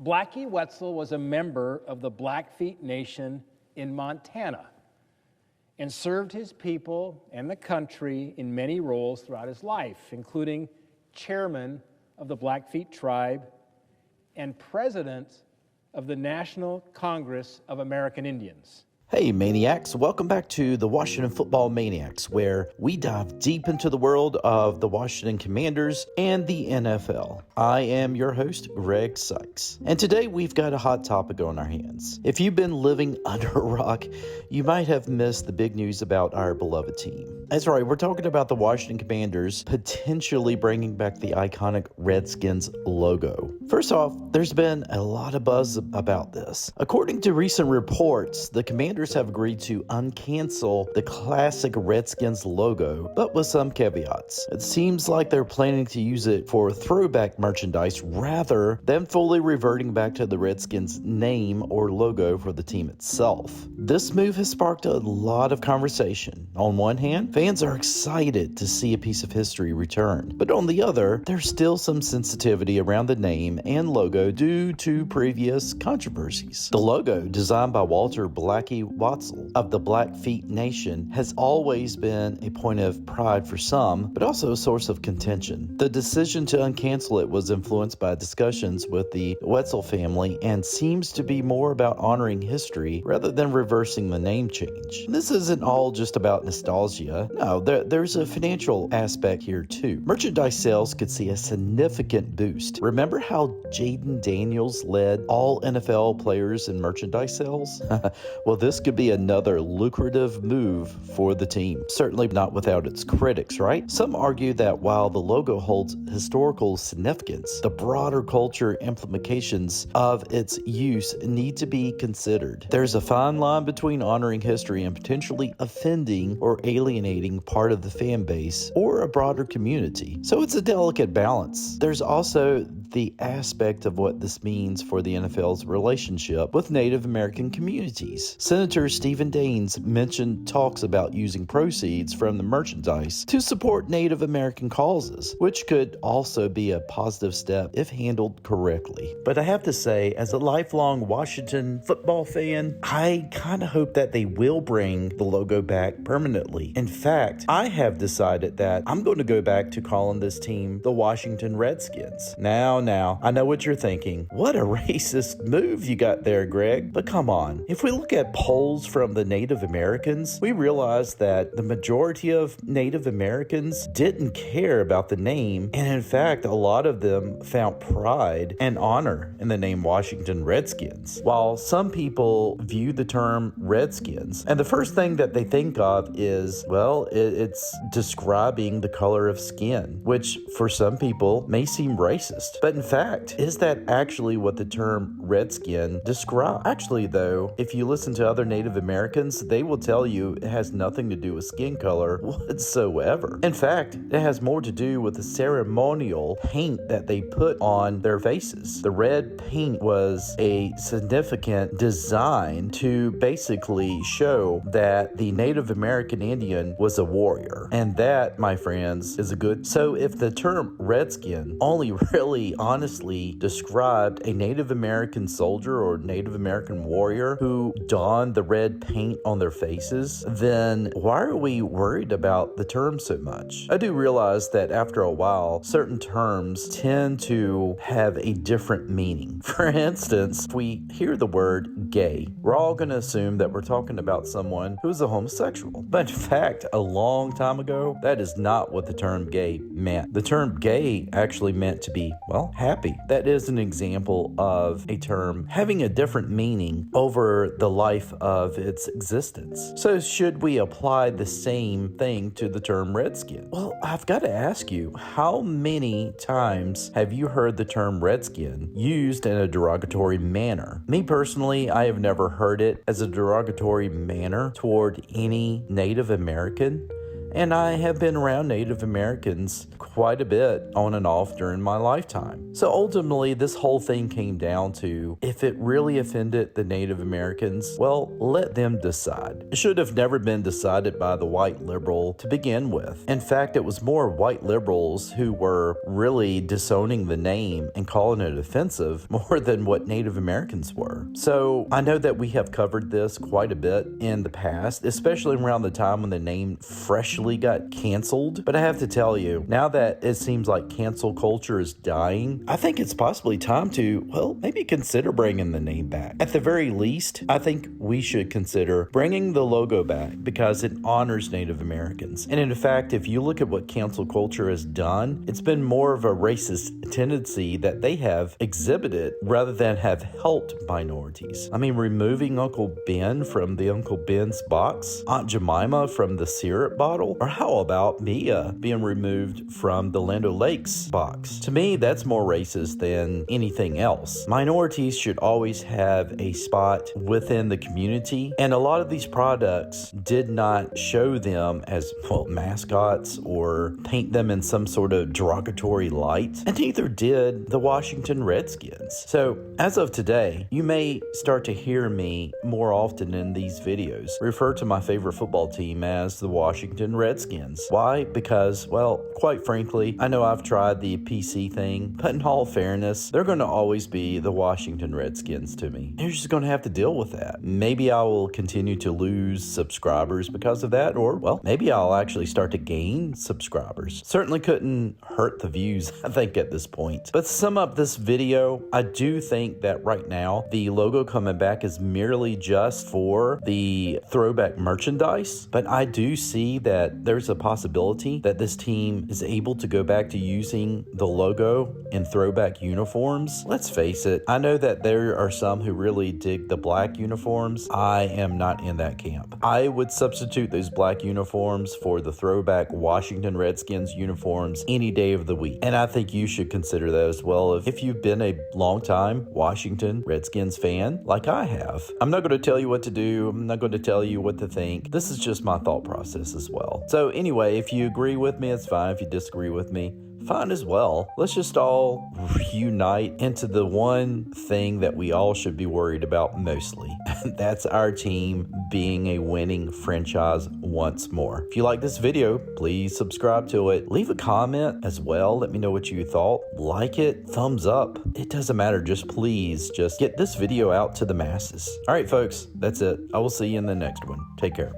Blackie Wetzel was a member of the Blackfeet Nation in Montana and served his people and the country in many roles throughout his life, including chairman of the Blackfeet tribe and president of the National Congress of American Indians. Hey Maniacs, welcome back to the Washington Football Maniacs, where we dive deep into the world of the Washington Commanders and the NFL. I am your host, Greg Sykes, and today we've got a hot topic on our hands. If you've been living under a rock, you might have missed the big news about our beloved team. That's right, we're talking about the Washington Commanders potentially bringing back the iconic Redskins logo. First off, there's been a lot of buzz about this. According to recent reports, the Commanders have agreed to uncancel the classic Redskins logo, but with some caveats. It seems like they're planning to use it for throwback merchandise rather than fully reverting back to the Redskins name or logo for the team itself. This move has sparked a lot of conversation. On one hand, fans are excited to see a piece of history return, but on the other, there's still some sensitivity around the name and logo due to previous controversies. The logo, designed by Walter Blackie Wetzel of the Blackfeet Nation, has always been a point of pride for some, but also a source of contention. The decision to uncancel it was influenced by discussions with the Wetzel family and seems to be more about honoring history rather than reversing the name change. This isn't all just about nostalgia. No, there's a financial aspect here too. Merchandise sales could see a significant boost. Remember how Jaden Daniels led all NFL players in merchandise sales? Well, this could be another lucrative move for the team. Certainly not without its critics, right? Some argue that while the logo holds historical significance, the broader culture implications of its use need to be considered. There's a fine line between honoring history and potentially offending or alienating part of the fan base or a broader community. So it's a delicate balance. There's also the aspect of what this means for the NFL's relationship with Native American communities. Senator Stephen Daines mentioned talks about using proceeds from the merchandise to support Native American causes, which could also be a positive step if handled correctly. But I have to say, as a lifelong Washington football fan, I kind of hope that they will bring the logo back permanently. In fact, I have decided that I'm going to go back to calling this team the Washington Redskins. Now, I know what you're thinking. What a racist move you got there, Greg. But come on, if we look at polls from the Native Americans, we realize that the majority of Native Americans didn't care about the name, and in fact, a lot of them found pride and honor in the name Washington Redskins. While some people view the term Redskins, and the first thing that they think of is, well, it's describing the color of skin, which for some people may seem racist. But in fact, is that actually what the term Redskin describes? Actually, though, if you listen to other Native Americans, they will tell you it has nothing to do with skin color whatsoever. In fact, it has more to do with the ceremonial paint that they put on their faces. The red paint was a significant design to basically show that the Native American Indian was a warrior. And that, my friends, is a good... So if the term Redskin only really honestly described a Native American soldier or Native American warrior who donned the red paint on their faces, then why are we worried about the term so much? I do realize that after a while, certain terms tend to have a different meaning. For instance, if we hear the word gay, we're all going to assume that we're talking about someone who's a homosexual. But in fact, a long time ago, that is not what the term gay meant. The term gay actually meant to be, well, happy. That is an example of a term having a different meaning over the life of its existence. So should we apply the same thing to the term Redskin? Well, I've got to ask you, how many times have you heard the term Redskin used in a derogatory manner? Me personally, I have never heard it as a derogatory manner toward any Native American. and I have been around Native Americans quite a bit on and off during my lifetime. So ultimately, this whole thing came down to, if it really offended the Native Americans, well, let them decide. It should have never been decided by the white liberal to begin with. In fact, it was more white liberals who were really disowning the name and calling it offensive more than what Native Americans were. So I know that we have covered this quite a bit in the past, especially around the time when the name freshly got canceled. But I have to tell you, now that it seems like cancel culture is dying, I think it's possibly time to, well, maybe consider bringing the name back. At the very least, I think we should consider bringing the logo back because it honors Native Americans. And in fact, if you look at what cancel culture has done, it's been more of a racist tendency that they have exhibited rather than have helped minorities. I mean, removing Uncle Ben from the Uncle Ben's box, Aunt Jemima from the syrup bottle, or how about Mia being removed from the Land O'Lakes box? To me, that's more racist than anything else. Minorities should always have a spot within the community, and a lot of these products did not show them as, well, mascots or paint them in some sort of derogatory light, and neither did the Washington Redskins. So as of today, you may start to hear me more often in these videos refer to my favorite football team as the Washington Redskins. Why? Because, well, quite frankly, I know I've tried the PC thing, but in all fairness, they're going to always be the Washington Redskins to me. You're just going to have to deal with that. Maybe I will continue to lose subscribers because of that, or, well, maybe I'll actually start to gain subscribers. Certainly couldn't hurt the views, I think, at this point. But to sum up this video, I do think that right now, the logo coming back is merely just for the throwback merchandise, but I do see that there's a possibility that this team is able to go back to using the logo in throwback uniforms. Let's face it, I know that there are some who really dig the black uniforms. I am not in that camp. I would substitute those black uniforms for the throwback Washington Redskins uniforms any day of the week. And I think you should consider that as well if you've been a long-time Washington Redskins fan like I have. I'm not going to tell you what to do. I'm not going to tell you what to think. This is just my thought process as well. So anyway, if you agree with me, it's fine. If you disagree with me, fine as well. Let's just all reunite into the one thing that we all should be worried about mostly. That's our team being a winning franchise once more. If you like this video, please subscribe to it. Leave a comment as well. Let me know what you thought. Like it, thumbs up. It doesn't matter. Just please, just get this video out to the masses. All right, folks, that's it. I will see you in the next one. Take care.